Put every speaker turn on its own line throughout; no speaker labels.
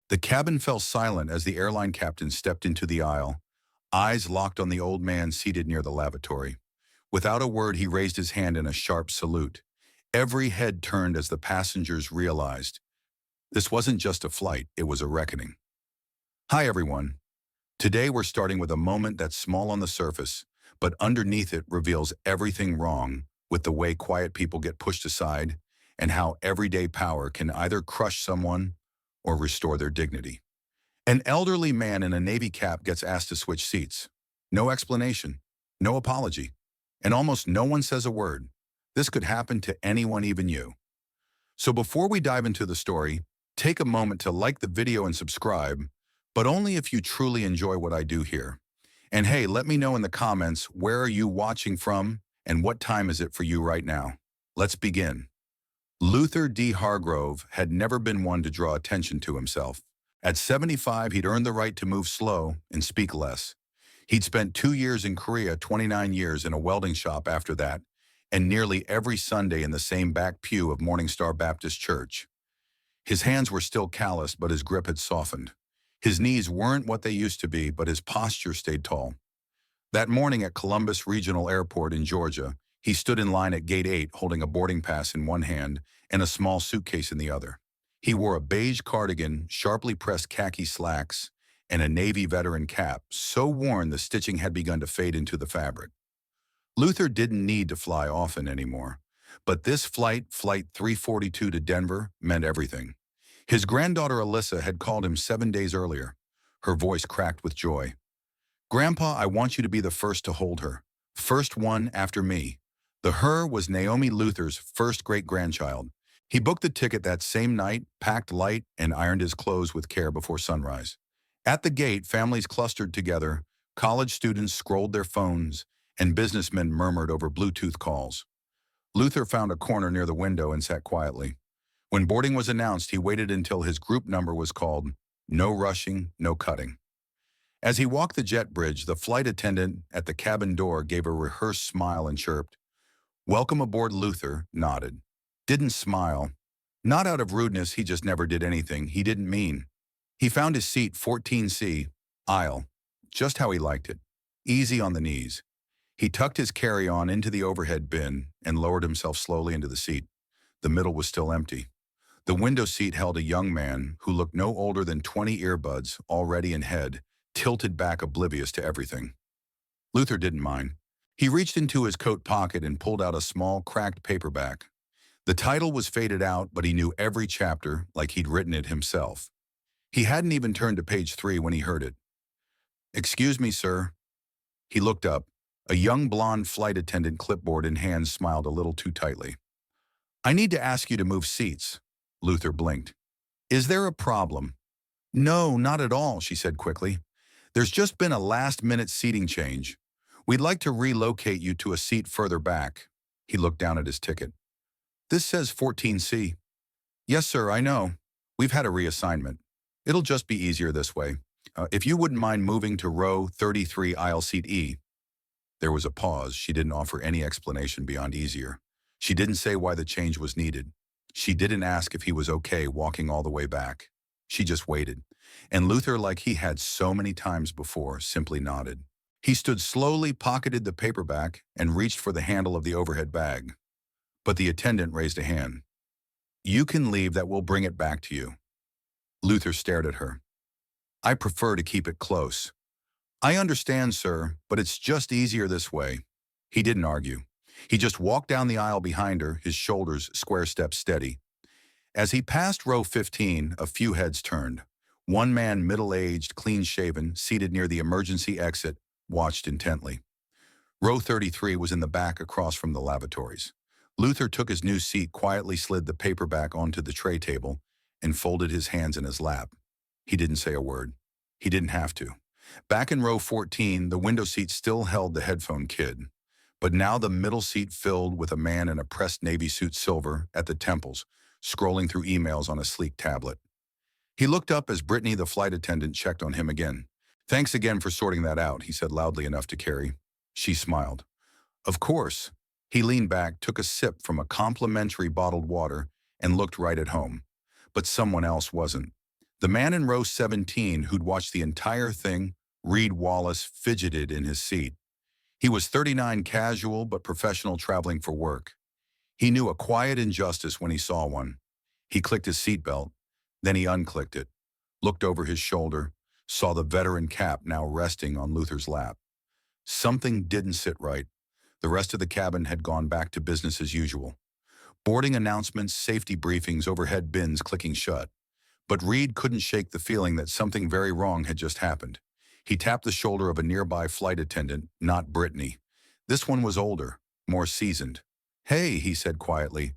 The cabin fell silent as the airline captain stepped into the aisle, eyes locked on the old man seated near the lavatory. Without a word, he raised his hand in a sharp salute. Every head turned as the passengers realized this wasn't just a flight, it was a reckoning. Hi, everyone. Today we're starting with a moment that's small on the surface, but underneath it reveals everything wrong with the way quiet people get pushed aside and how everyday power can either crush someone or restore their dignity. An elderly man in a Navy cap gets asked to switch seats. No explanation, no apology, and almost no one says a word. This could happen to anyone, even you. So before we dive into the story, take a moment to like the video and subscribe, but only if you truly enjoy what I do here. And hey, let me know in the comments, where are you watching from and what time is it for you right now? Let's begin. Luther D. Hargrove had never been one to draw attention to himself. At 75, he'd earned the right to move slow and speak less. He'd spent 2 years in Korea, 29 years in a welding shop after that, and nearly every Sunday in the same back pew of Morningstar Baptist Church. His hands were still calloused, but his grip had softened. His knees weren't what they used to be, but his posture stayed tall. That morning at Columbus Regional Airport in Georgia, he stood in line at Gate 8 holding a boarding pass in one hand and a small suitcase in the other. He wore a beige cardigan, sharply pressed khaki slacks, and a Navy veteran cap, so worn the stitching had begun to fade into the fabric. Luther didn't need to fly often anymore, but this flight, Flight 342 to Denver, meant everything. His granddaughter Alyssa had called him 7 days earlier. Her voice cracked with joy. "Grandpa, I want you to be the first to hold her. First one after me." The her was Naomi Luther's first great-grandchild. He booked the ticket that same night, packed light, and ironed his clothes with care before sunrise. At the gate, families clustered together, college students scrolled their phones, and businessmen murmured over Bluetooth calls. Luther found a corner near the window and sat quietly. When boarding was announced, he waited until his group number was called. No rushing, no cutting. As he walked the jet bridge, the flight attendant at the cabin door gave a rehearsed smile and chirped. "Welcome aboard." Luther nodded. Didn't smile. Not out of rudeness, he just never did anything he didn't mean. He found his seat, 14C, aisle, just how he liked it, easy on the knees. He tucked his carry-on into the overhead bin and lowered himself slowly into the seat. The middle was still empty. The window seat held a young man who looked no older than 20, earbuds already in head, tilted back, oblivious to everything. Luther didn't mind. He reached into his coat pocket and pulled out a small, cracked paperback. The title was faded out, but he knew every chapter like he'd written it himself. He hadn't even turned to page 3 when he heard it. "Excuse me, sir." He looked up. A young blonde flight attendant, clipboard in hand, smiled a little too tightly. "I need to ask you to move seats." Luther blinked. "Is there a problem?" "No, not at all," she said quickly. "There's just been a last-minute seating change. We'd like to relocate you to a seat further back." He looked down at his ticket. "This says 14C. "Yes, sir, I know. We've had a reassignment. It'll just be easier this way. If you wouldn't mind moving to row 33, aisle seat E." There was a pause. She didn't offer any explanation beyond easier. She didn't say why the change was needed. She didn't ask if he was okay walking all the way back. She just waited. And Luther, like he had so many times before, simply nodded. He stood slowly, pocketed the paperback, and reached for the handle of the overhead bag. But the attendant raised a hand. "You can leave, that will bring it back to you." Luther stared at her. "I prefer to keep it close." "I understand, sir, but it's just easier this way." He didn't argue. He just walked down the aisle behind her, his shoulders square steps steady. As he passed row 15, a few heads turned. One man, middle-aged, clean-shaven, seated near the emergency exit, watched intently. Row 33 was in the back across from the lavatories. Luther took his new seat, quietly slid the paperback onto the tray table, and folded his hands in his lap. He didn't say a word. He didn't have to. Back in row 14, the window seat still held the headphone kid. But now the middle seat filled with a man in a pressed Navy suit, silver at the temples, scrolling through emails on a sleek tablet. He looked up as Brittany, the flight attendant, checked on him again. "Thanks again for sorting that out," he said loudly enough to Carrie. She smiled. "Of course." He leaned back, took a sip from a complimentary bottled water, and looked right at home. But someone else wasn't. The man in row 17 who'd watched the entire thing, Reed Wallace, fidgeted in his seat. He was 39, casual but professional, traveling for work. He knew a quiet injustice when he saw one. He clicked his seatbelt, then he unclicked it, looked over his shoulder, saw the veteran cap now resting on Luther's lap. Something didn't sit right. The rest of the cabin had gone back to business as usual. Boarding announcements, safety briefings, overhead bins clicking shut. But Reed couldn't shake the feeling that something very wrong had just happened. He tapped the shoulder of a nearby flight attendant, not Brittany. This one was older, more seasoned. "Hey," he said quietly,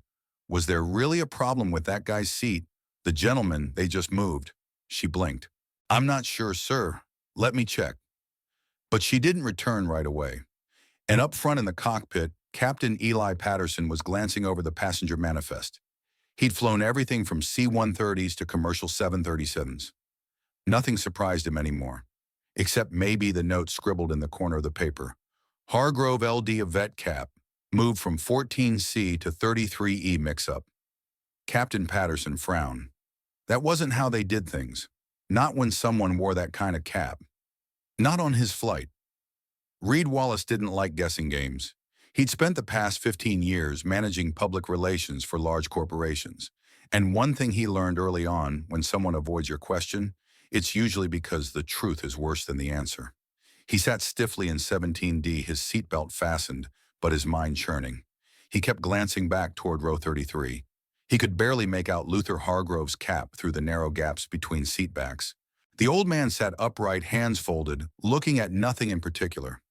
"was there really a problem with that guy's seat? The gentleman, they just moved." She blinked. "I'm not sure, sir. Let me check." But she didn't return right away. And up front in the cockpit, Captain Eli Patterson was glancing over the passenger manifest. He'd flown everything from C-130s to commercial 737s. Nothing surprised him anymore, except maybe the note scribbled in the corner of the paper. Hargrove LD, a vet cap, moved from 14C to 33E mix-up. Captain Patterson frowned. That wasn't how they did things. Not when someone wore that kind of cap. Not on his flight. Reed Wallace didn't like guessing games. He'd spent the past 15 years managing public relations for large corporations. And one thing he learned early on, when someone avoids your question, it's usually because the truth is worse than the answer. He sat stiffly in 17D, his seatbelt fastened, but his mind churning. He kept glancing back toward row 33. He could barely make out Luther Hargrove's cap through the narrow gaps between seatbacks. The old man sat upright, hands folded, looking at nothing in particular.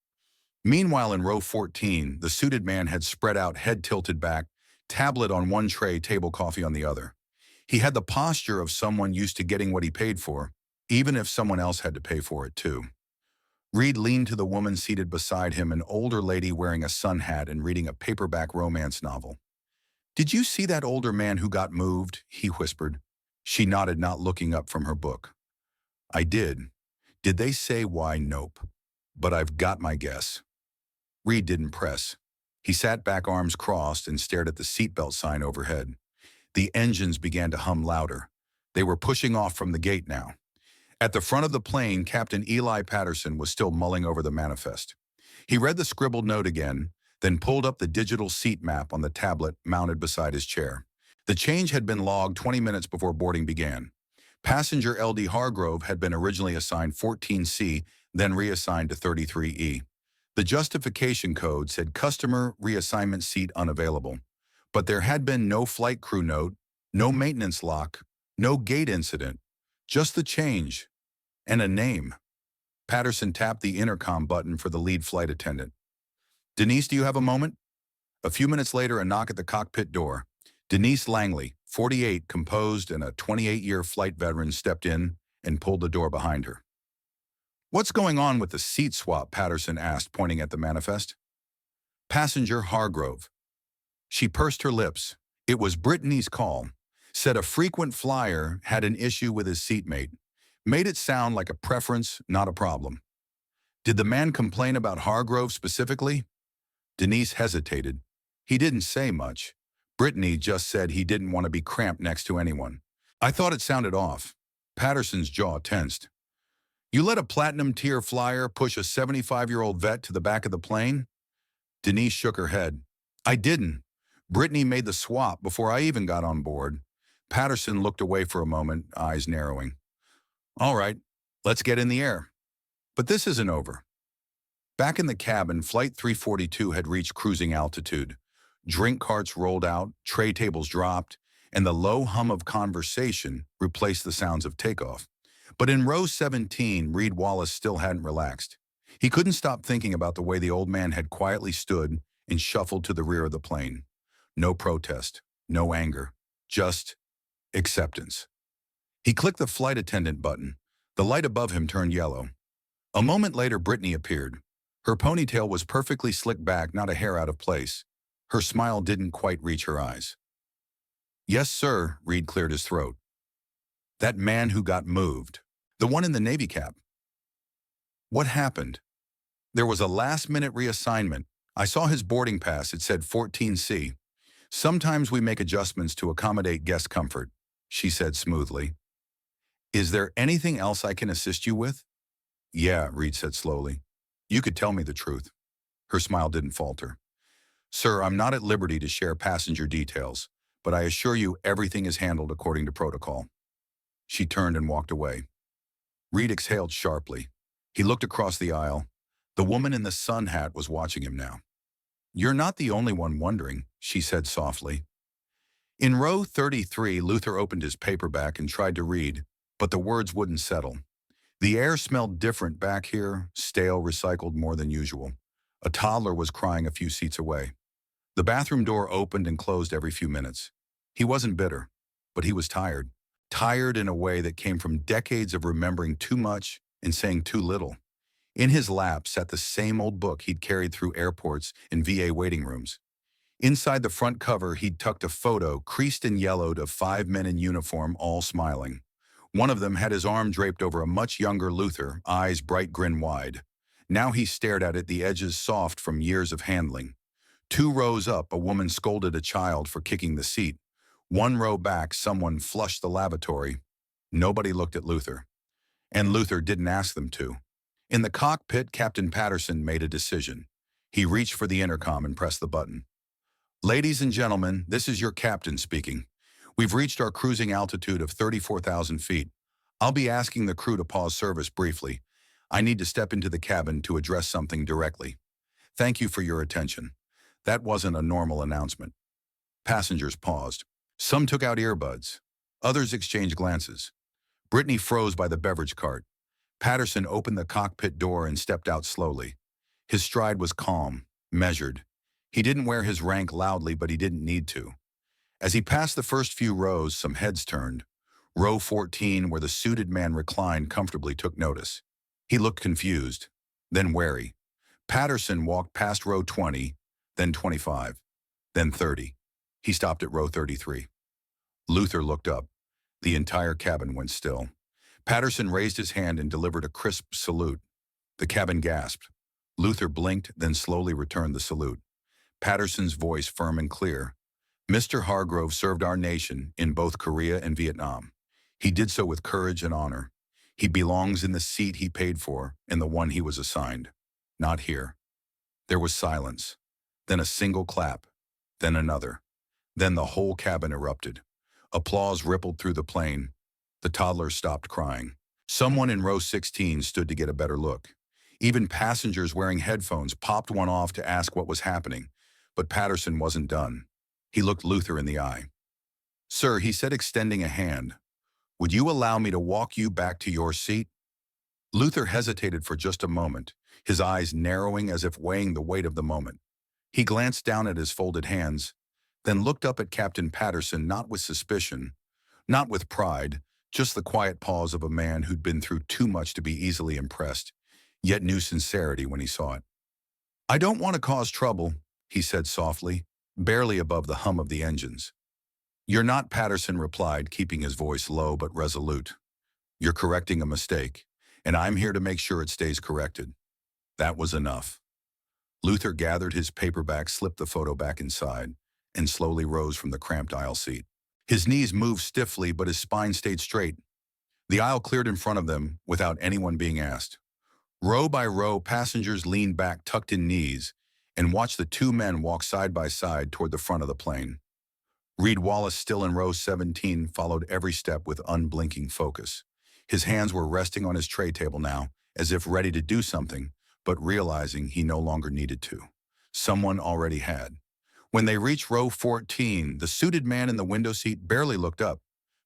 Meanwhile, in row 14, the suited man had spread out, head tilted back, tablet on one tray, table coffee on the other. He had the posture of someone used to getting what he paid for, even if someone else had to pay for it too. Reed leaned to the woman seated beside him, an older lady wearing a sun hat and reading a paperback romance novel. "Did you see that older man who got moved?" he whispered. She nodded, not looking up from her book. "I did. Did they say why? Nope. But I've got my guess." Reed didn't press. He sat back, arms crossed, and stared at the seatbelt sign overhead. The engines began to hum louder. They were pushing off from the gate now. At the front of the plane, Captain Eli Patterson was still mulling over the manifest. He read the scribbled note again, then pulled up the digital seat map on the tablet mounted beside his chair. The change had been logged 20 minutes before boarding began. Passenger LD Hargrove had been originally assigned 14C, then reassigned to 33E. The justification code said customer reassignment seat unavailable. But there had been no flight crew note, no maintenance lock, no gate incident, just the change and a name. Patterson tapped the intercom button for the lead flight attendant. "Denise, do you have a moment?" A few minutes later, a knock at the cockpit door. Denise Langley, 48, composed and a 28-year flight veteran, stepped in and pulled the door behind her. "What's going on with the seat swap?" Patterson asked, pointing at the manifest. "Passenger Hargrove." She pursed her lips. It was Brittany's call. Said a frequent flyer had an issue with his seatmate. Made it sound like a preference, not a problem. "Did the man complain about Hargrove specifically?" Denise hesitated. "He didn't say much. Brittany just said he didn't want to be cramped next to anyone." "I thought it sounded off." Patterson's jaw tensed. "You let a platinum tier flyer push a 75-year-old vet to the back of the plane?" Denise shook her head. "I didn't. Brittany made the swap before I even got on board." Patterson looked away for a moment, eyes narrowing. "All right, let's get in the air." But this isn't over. Back in the cabin, Flight 342 had reached cruising altitude. Drink carts rolled out, tray tables dropped, and the low hum of conversation replaced the sounds of takeoff. But in row 17, Reed Wallace still hadn't relaxed. He couldn't stop thinking about the way the old man had quietly stood and shuffled to the rear of the plane. No protest, no anger, just acceptance. He clicked the flight attendant button. The light above him turned yellow. A moment later, Brittany appeared. Her ponytail was perfectly slicked back, not a hair out of place. Her smile didn't quite reach her eyes. "Yes, sir," Reed cleared his throat. "That man who got moved. The one in the Navy cap." "What happened?" "There was a last-minute reassignment. I saw his boarding pass. It said 14C. Sometimes we make adjustments to accommodate guest comfort," she said smoothly. Is there anything else I can assist you with? Yeah, Reed said slowly. You could tell me the truth. Her smile didn't falter. Sir, I'm not at liberty to share passenger details, but I assure you everything is handled according to protocol. She turned and walked away. Reed exhaled sharply. He looked across the aisle. The woman in the sun hat was watching him now. You're not the only one wondering, she said softly. In row 33, Luther opened his paperback and tried to read, but the words wouldn't settle. The air smelled different back here, stale, recycled more than usual. A toddler was crying a few seats away. The bathroom door opened and closed every few minutes. He wasn't bitter, but he was tired. Tired in a way that came from decades of remembering too much and saying too little. In his lap sat the same old book he'd carried through airports and VA waiting rooms. Inside the front cover, he'd tucked a photo, creased and yellowed, of 5 men in uniform, all smiling. One of them had his arm draped over a much younger Luther, eyes bright grin wide. Now he stared at it, the edges soft from years of handling. 2 rows up, a woman scolded a child for kicking the seat. 1 row back, someone flushed the lavatory. Nobody looked at Luther. And Luther didn't ask them to. In the cockpit, Captain Patterson made a decision. He reached for the intercom and pressed the button. Ladies and gentlemen, this is your captain speaking. We've reached our cruising altitude of 34,000 feet. I'll be asking the crew to pause service briefly. I need to step into the cabin to address something directly. Thank you for your attention. That wasn't a normal announcement. Passengers paused. Some took out earbuds. Others exchanged glances. Brittany froze by the beverage cart. Patterson opened the cockpit door and stepped out slowly. His stride was calm, measured. He didn't wear his rank loudly, but he didn't need to. As he passed the first few rows, some heads turned. Row 14, where the suited man reclined comfortably, took notice. He looked confused, then wary. Patterson walked past row 20, then 25, then 30. He stopped at row 33. Luther looked up. The entire cabin went still. Patterson raised his hand and delivered a crisp salute. The cabin gasped. Luther blinked, then slowly returned the salute. Patterson's voice firm and clear. Mr. Hargrove served our nation in both Korea and Vietnam. He did so with courage and honor. He belongs in the seat he paid for and the one he was assigned. Not here. There was silence. Then a single clap. Then another. Then the whole cabin erupted. Applause rippled through the plane. The toddler stopped crying. Someone in row 16 stood to get a better look. Even passengers wearing headphones popped one off to ask what was happening. But Patterson wasn't done. He looked Luther in the eye. Sir, he said, extending a hand, would you allow me to walk you back to your seat? Luther hesitated for just a moment, his eyes narrowing as if weighing the weight of the moment. He glanced down at his folded hands, then looked up at Captain Patterson, not with suspicion, not with pride, just the quiet pause of a man who'd been through too much to be easily impressed, yet knew sincerity when he saw it. I don't want to cause trouble, he said softly, barely above the hum of the engines. You're not, Patterson replied, keeping his voice low but resolute. You're correcting a mistake, and I'm here to make sure it stays corrected. That was enough. Luther gathered his paperback, slipped the photo back inside, and slowly rose from the cramped aisle seat. His knees moved stiffly, but his spine stayed straight. The aisle cleared in front of them without anyone being asked. Row by row, passengers leaned back, tucked in knees, and watched the 2 men walk side by side toward the front of the plane. Reed Wallace, still in row 17, followed every step with unblinking focus. His hands were resting on his tray table now, as if ready to do something, but realizing he no longer needed to. Someone already had. When they reached row 14, the suited man in the window seat barely looked up.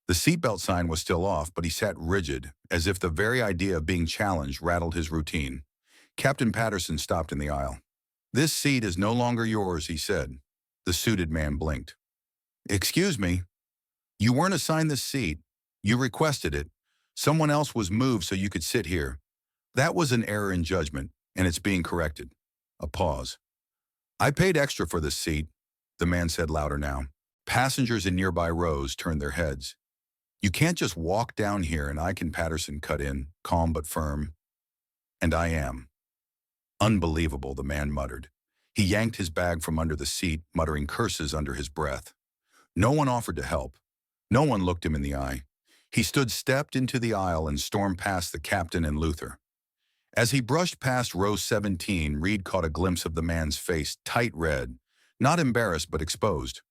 The seatbelt sign was still off, but he sat rigid, as if the very idea of being challenged rattled his routine. Captain Patterson stopped in the aisle. This seat is no longer yours, he said. The suited man blinked. Excuse me. You weren't assigned this seat. You requested it. Someone else was moved so you could sit here. That was an error in judgment, and it's being corrected. A pause. I paid extra for this seat, the man said louder now. Passengers in nearby rows turned their heads. You can't just walk down here, and Patterson cut in, calm but firm. And I am. Unbelievable, the man muttered. He yanked his bag from under the seat, muttering curses under his breath. No one offered to help. No one looked him in the eye. He stepped into the aisle and stormed past the captain and Luther. As he brushed past row 17, Reed caught a glimpse of the man's face, tight red, not embarrassed but exposed.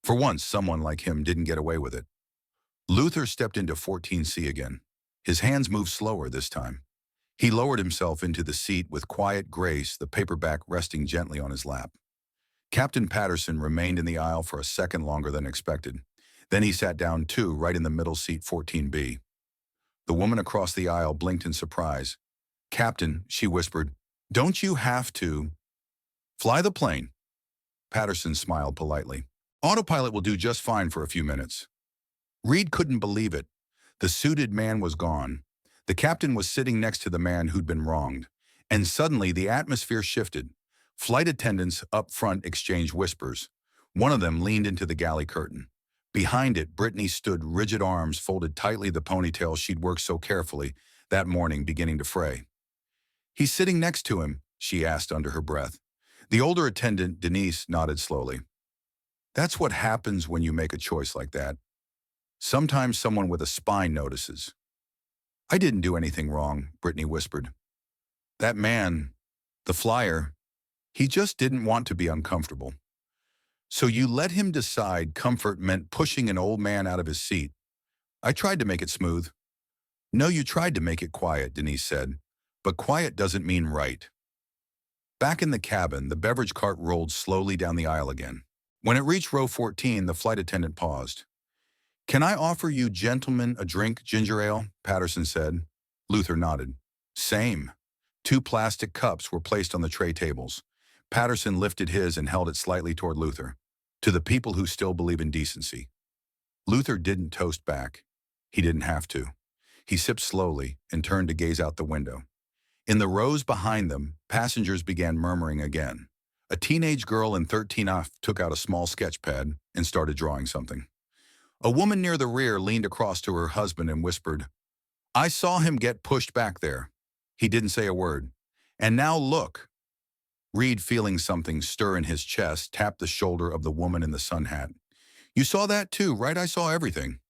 For once, someone like him didn't get away with it. Luther stepped into 14C again. His hands moved slower this time. He lowered himself into the seat with quiet grace, the paperback resting gently on his lap. Captain Patterson remained in the aisle for a second longer than expected. Then he sat down too, right in the middle seat 14B. The woman across the aisle blinked in surprise. "Captain," she whispered, "don't you have to fly the plane?" Patterson smiled politely. "Autopilot will do just fine for a few minutes." Reed couldn't believe it. The suited man was gone. The captain was sitting next to the man who'd been wronged. And suddenly the atmosphere shifted. Flight attendants up front exchanged whispers. One of them leaned into the galley curtain. Behind it, Brittany stood, rigid arms folded tightly, the ponytail she'd worked so carefully that morning beginning to fray. "He's sitting next to him?" she asked under her breath. The older attendant, Denise, nodded slowly. "That's what happens when you make a choice like that. Sometimes someone with a spine notices." "I didn't do anything wrong," Brittany whispered. "That man, the flyer, he just didn't want to be uncomfortable. So you let him decide comfort meant pushing an old man out of his seat. I tried to make it smooth." "No, you tried to make it quiet," Denise said. "But quiet doesn't mean right." Back in the cabin, the beverage cart rolled slowly down the aisle again. When it reached row 14, the flight attendant paused. "Can I offer you gentlemen a drink, ginger ale?" Patterson said. Luther nodded. "Same." 2 plastic cups were placed on the tray tables. Patterson lifted his and held it slightly toward Luther. "To the people who still believe in decency." Luther didn't toast back. He didn't have to. He sipped slowly and turned to gaze out the window. In the rows behind them, passengers began murmuring again. A teenage girl in 13F took out a small sketch pad and started drawing something. A woman near the rear leaned across to her husband and whispered, "I saw him get pushed back there." He didn't say a word. "And now look." Reed, feeling something stir in his chest, tapped the shoulder of the woman in the sun hat. "You saw that too, right? I saw everything.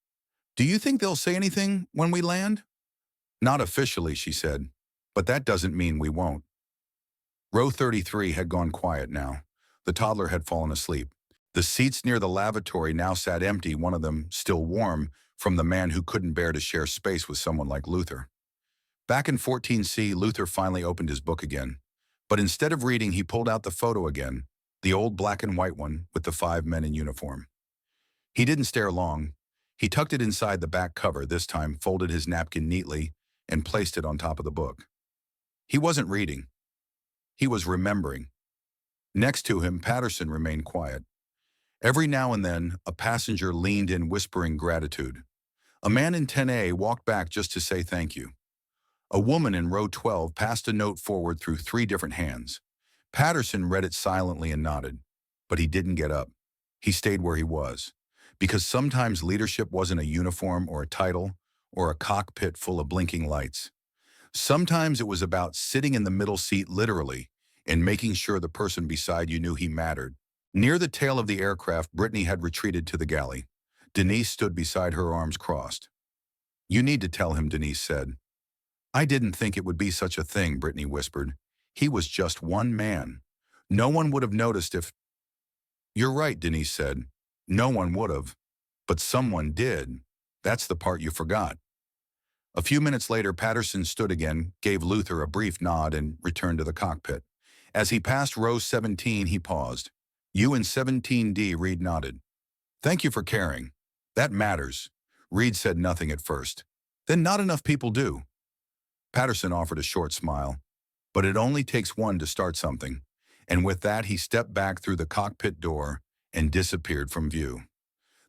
Do you think they'll say anything when we land?" "Not officially," she said, "but that doesn't mean we won't." Row 33 had gone quiet now. The toddler had fallen asleep. The seats near the lavatory now sat empty, one of them still warm from the man who couldn't bear to share space with someone like Luther. Back in 14C, Luther finally opened his book again. But instead of reading, he pulled out the photo again, the old black and white one with the 5 men in uniform. He didn't stare long. He tucked it inside the back cover, this time folded his napkin neatly, and placed it on top of the book. He wasn't reading. He was remembering. Next to him, Patterson remained quiet. Every now and then, a passenger leaned in whispering gratitude. A man in 10A walked back just to say thank you. A woman in row 12 passed a note forward through 3 different hands. Patterson read it silently and nodded, but he didn't get up. He stayed where he was, because sometimes leadership wasn't a uniform or a title or a cockpit full of blinking lights. Sometimes it was about sitting in the middle seat literally and making sure the person beside you knew he mattered. Near the tail of the aircraft, Brittany had retreated to the galley. Denise stood beside her, arms crossed. "You need to tell him," Denise said. "I didn't think it would be such a thing," Brittany whispered. "He was just one man. No one would have noticed if—" "You're right," Denise said. "No one would have. But someone did. That's the part you forgot." A few minutes later, Patterson stood again, gave Luther a brief nod, and returned to the cockpit. As he passed row 17, he paused. "You in 17D," Reed nodded. "Thank you for caring. That matters." Reed said nothing at first. "Then not enough people do." Patterson offered a short smile. "But it only takes one to start something." And with that, he stepped back through the cockpit door and disappeared from view.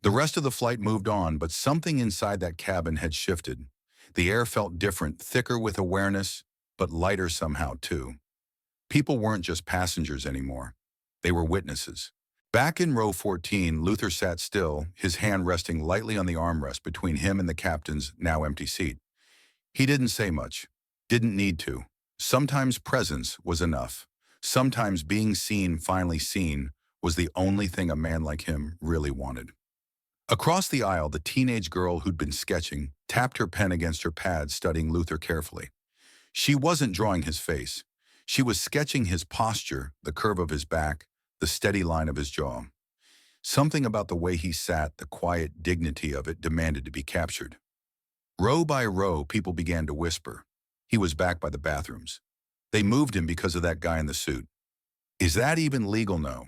The rest of the flight moved on, but something inside that cabin had shifted. The air felt different, thicker with awareness, but lighter somehow too. People weren't just passengers anymore. They were witnesses. Back in row 14, Luther sat still, his hand resting lightly on the armrest between him and the captain's now empty seat. He didn't say much. Didn't need to. Sometimes presence was enough. Sometimes being seen, finally seen, was the only thing a man like him really wanted. Across the aisle, the teenage girl who'd been sketching, tapped her pen against her pad, studying Luther carefully. She wasn't drawing his face. She was sketching his posture, the curve of his back, the steady line of his jaw. Something about the way he sat, the quiet dignity of it, demanded to be captured. Row by row, people began to whisper. He was back by the bathrooms. They moved him because of that guy in the suit. Is that even legal? No.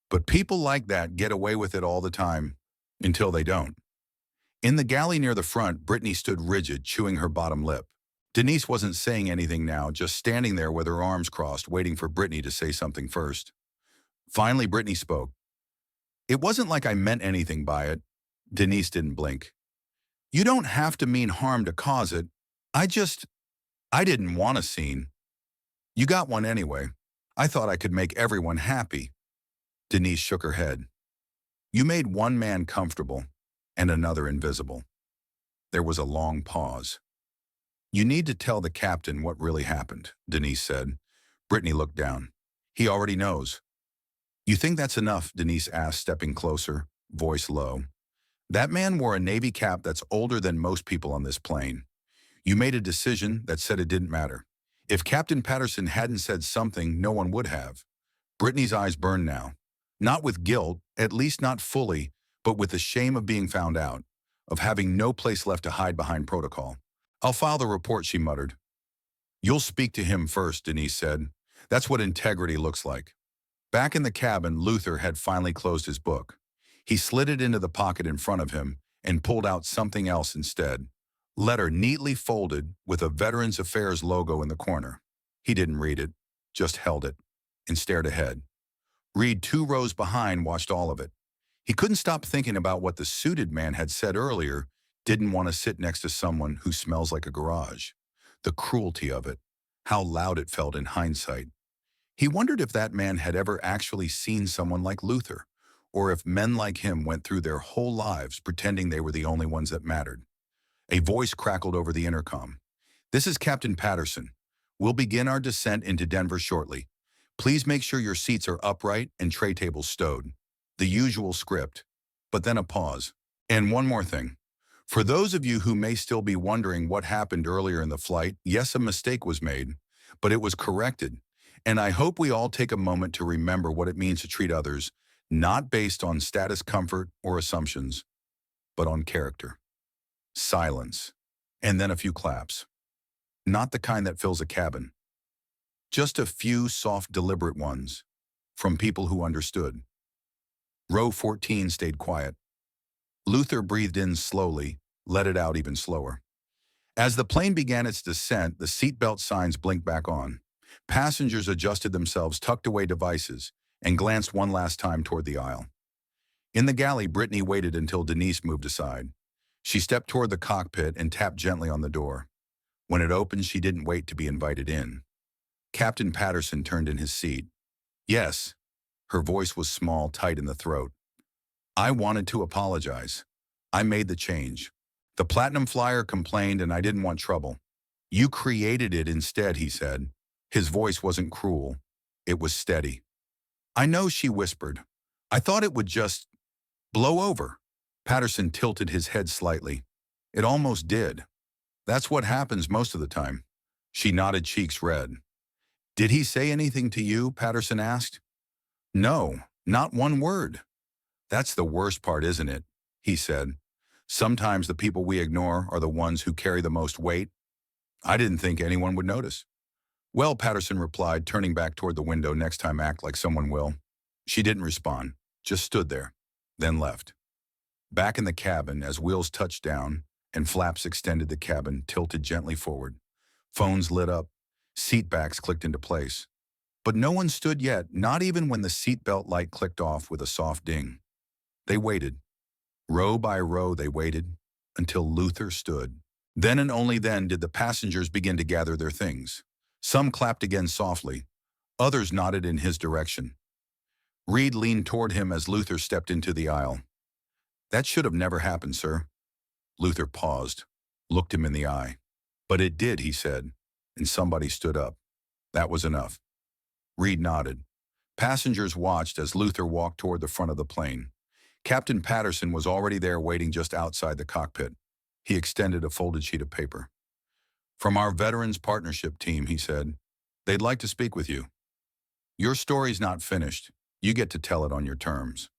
But people like that get away with it all the time, until they don't. In the galley near the front, Brittany stood rigid, chewing her bottom lip. Denise wasn't saying anything now, just standing there with her arms crossed, waiting for Brittany to say something first. Finally, Brittany spoke. It wasn't like I meant anything by it. Denise didn't blink. You don't have to mean harm to cause it. I didn't want a scene. You got one anyway. I thought I could make everyone happy. Denise shook her head. You made one man comfortable and another invisible. There was a long pause. You need to tell the captain what really happened, Denise said. Brittany looked down. He already knows. You think that's enough? Denise asked, stepping closer, voice low. That man wore a Navy cap that's older than most people on this plane. You made a decision that said it didn't matter. If Captain Patterson hadn't said something, no one would have. Brittany's eyes burned now. Not with guilt, at least not fully, but with the shame of being found out, of having no place left to hide behind protocol. I'll file the report, she muttered. You'll speak to him first, Denise said. That's what integrity looks like. Back in the cabin, Luther had finally closed his book. He slid it into the pocket in front of him and pulled out something else instead. Letter neatly folded with a Veterans Affairs logo in the corner. He didn't read it, just held it and stared ahead. Reed, 2 rows behind, watched all of it. He couldn't stop thinking about what the suited man had said earlier, didn't want to sit next to someone who smells like a garage. The cruelty of it, how loud it felt in hindsight. He wondered if that man had ever actually seen someone like Luther, or if men like him went through their whole lives pretending they were the only ones that mattered. A voice crackled over the intercom. This is Captain Patterson. We'll begin our descent into Denver shortly. Please make sure your seats are upright and tray tables stowed. The usual script. But then a pause. And one more thing. For those of you who may still be wondering what happened earlier in the flight, yes, a mistake was made, but it was corrected. And I hope we all take a moment to remember what it means to treat others, not based on status, comfort, or assumptions, but on character. Silence. And then a few claps. Not the kind that fills a cabin. Just a few soft, deliberate ones, from people who understood. Row 14 stayed quiet. Luther breathed in slowly, let it out even slower. As the plane began its descent, the seatbelt signs blinked back on. Passengers adjusted themselves, tucked away devices, and glanced one last time toward the aisle. In the galley, Brittany waited until Denise moved aside. She stepped toward the cockpit and tapped gently on the door. When it opened, she didn't wait to be invited in. Captain Patterson turned in his seat. Yes. Her voice was small, tight in the throat. I wanted to apologize. I made the change. The Platinum Flyer complained and I didn't want trouble. You created it instead, he said. His voice wasn't cruel. It was steady. I know, she whispered. I thought it would just blow over. Patterson tilted his head slightly. It almost did. That's what happens most of the time. She nodded, cheeks red. Did he say anything to you? Patterson asked. No, not one word. That's the worst part, isn't it? He said. Sometimes the people we ignore are the ones who carry the most weight. I didn't think anyone would notice. Well, Patterson replied, turning back toward the window. Next time act like someone will. She didn't respond, just stood there, then left. Back in the cabin, as wheels touched down and flaps extended, the cabin tilted gently forward. Phones lit up, seat backs clicked into place. But no one stood yet, not even when the seatbelt light clicked off with a soft ding. They waited. Row by row they waited, until Luther stood. Then and only then did the passengers begin to gather their things. Some clapped again softly. Others nodded in his direction. Reed leaned toward him as Luther stepped into the aisle. That should have never happened, sir. Luther paused, looked him in the eye. But it did, he said, and somebody stood up. That was enough. Reed nodded. Passengers watched as Luther walked toward the front of the plane. Captain Patterson was already there, waiting just outside the cockpit. He extended a folded sheet of paper. "From our Veterans Partnership team," he said. "They'd like to speak with you. Your story's not finished. You get to tell it on your terms."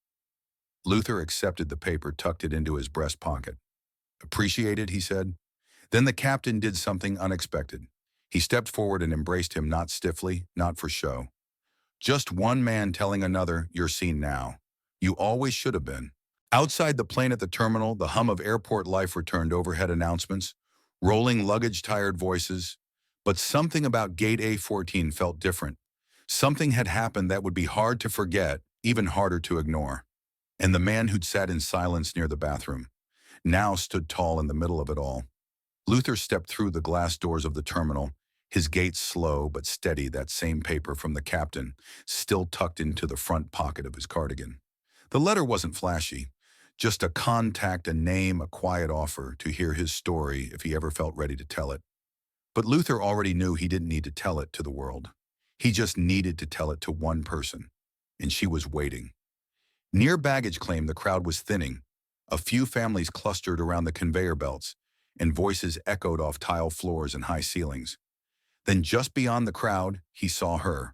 Luther accepted the paper, tucked it into his breast pocket. "Appreciate it," he said. Then the captain did something unexpected. He stepped forward and embraced him, not stiffly, not for show. Just one man telling another, "You're seen now. You always should have been." Outside the plane at the terminal, the hum of airport life returned, overhead announcements, rolling luggage-tired voices. But something about Gate A14 felt different. Something had happened that would be hard to forget, even harder to ignore. And the man who'd sat in silence near the bathroom now stood tall in the middle of it all. Luther stepped through the glass doors of the terminal, his gait slow but steady, that same paper from the captain still tucked into the front pocket of his cardigan. The letter wasn't flashy, just a contact, a name, a quiet offer to hear his story if he ever felt ready to tell it. But Luther already knew he didn't need to tell it to the world. He just needed to tell it to one person, and she was waiting. Near baggage claim, the crowd was thinning. A few families clustered around the conveyor belts, and voices echoed off tile floors and high ceilings. Then just beyond the crowd, he saw her.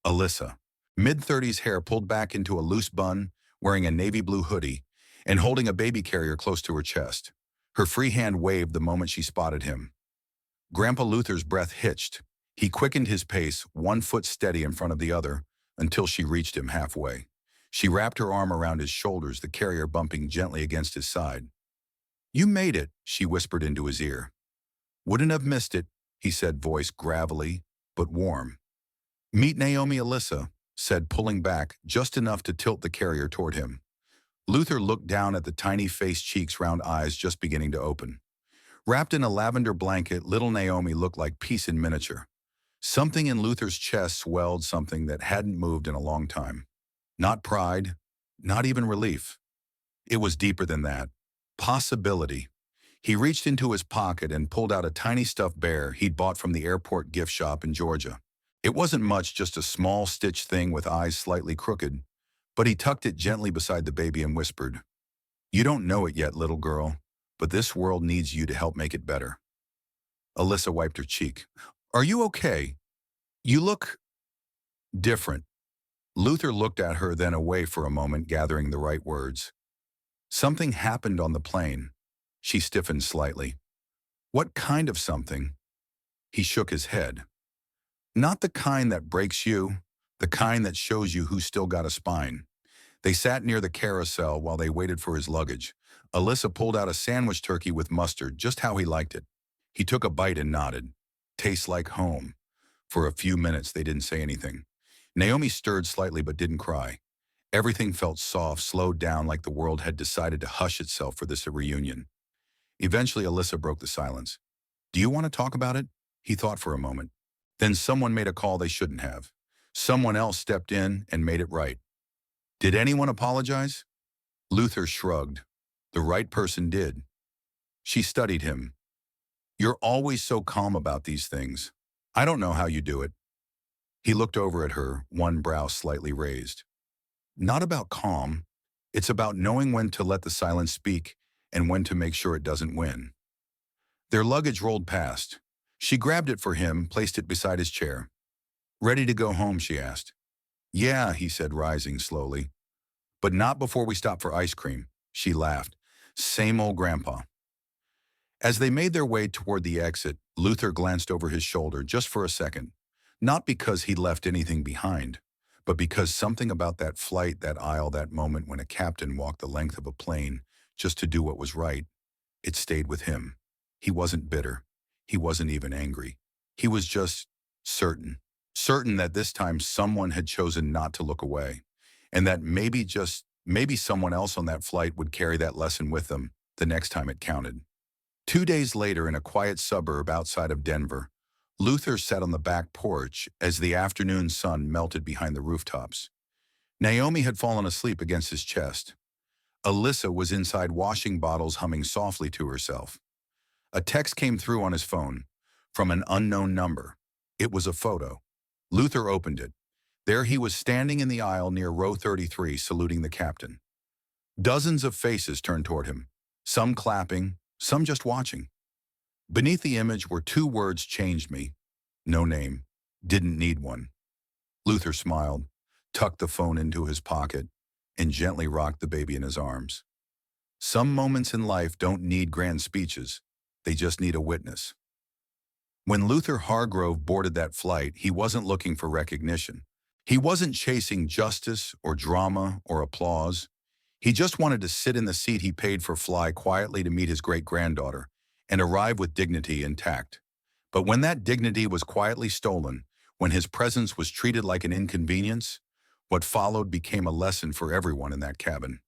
Alyssa, mid-30s, hair pulled back into a loose bun, wearing a navy blue hoodie, and holding a baby carrier close to her chest. Her free hand waved the moment she spotted him. Grandpa Luther's breath hitched. He quickened his pace, one foot steady in front of the other, until she reached him halfway. She wrapped her arm around his shoulders, the carrier bumping gently against his side. "You made it," she whispered into his ear. "Wouldn't have missed it," he said, voice gravelly but warm. "Meet Naomi." Alyssa said, pulling back just enough to tilt the carrier toward him. Luther looked down at the tiny face, cheeks, round eyes just beginning to open. Wrapped in a lavender blanket, little Naomi looked like peace in miniature. Something in Luther's chest swelled, something that hadn't moved in a long time. Not pride, not even relief. It was deeper than that. Possibility. He reached into his pocket and pulled out a tiny stuffed bear he'd bought from the airport gift shop in Georgia. It wasn't much, just a small stitched thing with eyes slightly crooked, but he tucked it gently beside the baby and whispered, "You don't know it yet, little girl, but this world needs you to help make it better." Alyssa wiped her cheek. "Are you okay? You look different." Luther looked at her, then away for a moment, gathering the right words. "Something happened on the plane." She stiffened slightly. "What kind of something?" He shook his head. "Not the kind that breaks you, the kind that shows you who's still got a spine." They sat near the carousel while they waited for his luggage. Alyssa pulled out a sandwich turkey with mustard, just how he liked it. He took a bite and nodded. "Tastes like home." For a few minutes, they didn't say anything. Naomi stirred slightly but didn't cry. Everything felt soft, slowed down, like the world had decided to hush itself for this reunion. Eventually, Alyssa broke the silence. "Do you want to talk about it?" He thought for a moment. Then someone made a call they shouldn't have. Someone else stepped in and made it right. "Did anyone apologize?" Luther shrugged. "The right person did." She studied him. "You're always so calm about these things. I don't know how you do it." He looked over at her, one brow slightly raised. "Not about calm. It's about knowing when to let the silence speak and when to make sure it doesn't win." Their luggage rolled past. She grabbed it for him, placed it beside his chair. "Ready to go home?" she asked. "Yeah," he said, rising slowly. "But not before we stop for ice cream." She laughed. "Same old grandpa." As they made their way toward the exit, Luther glanced over his shoulder just for a second. Not because he'd left anything behind, but because something about that flight, that aisle, that moment when a captain walked the length of a plane just to do what was right, it stayed with him. He wasn't bitter. He wasn't even angry. He was just certain. Certain that this time someone had chosen not to look away, and that maybe, just maybe, someone else on that flight would carry that lesson with them the next time it counted. 2 days later, in a quiet suburb outside of Denver, Luther sat on the back porch as the afternoon sun melted behind the rooftops. Naomi had fallen asleep against his chest. Alyssa was inside washing bottles, humming softly to herself. A text came through on his phone from an unknown number. It was a photo. Luther opened it. There he was, standing in the aisle near row 33, saluting the captain. Dozens of faces turned toward him, some clapping, some just watching. Beneath the image were two words changed me. No name. Didn't need one. Luther smiled, tucked the phone into his pocket, and gently rocked the baby in his arms. Some moments in life don't need grand speeches. They just need a witness. When Luther Hargrove boarded that flight, he wasn't looking for recognition. He wasn't chasing justice or drama or applause. He just wanted to sit in the seat he paid for, fly quietly to meet his great-granddaughter, and arrive with dignity intact. But when that dignity was quietly stolen, when his presence was treated like an inconvenience, what followed became a lesson for everyone in that cabin.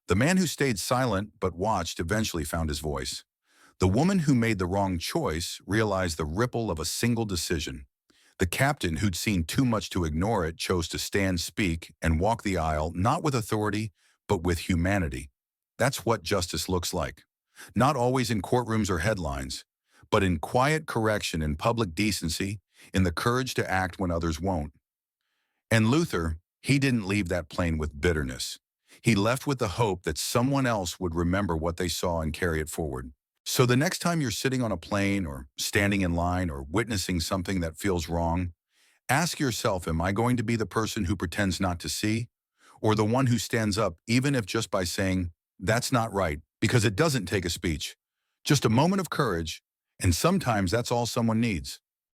The man who stayed silent but watched eventually found his voice. The woman who made the wrong choice realized the ripple of a single decision. The captain who'd seen too much to ignore it chose to stand, speak, and walk the aisle, not with authority, but with humanity. That's what justice looks like. Not always in courtrooms or headlines, but in quiet correction and public decency, in the courage to act when others won't. And Luther, he didn't leave that plane with bitterness. He left with the hope that someone else would remember what they saw and carry it forward. So the next time you're sitting on a plane or standing in line or witnessing something that feels wrong, ask yourself, am I going to be the person who pretends not to see, or the one who stands up even if just by saying, that's not right, because it doesn't take a speech, just a moment of courage, and sometimes that's all someone needs.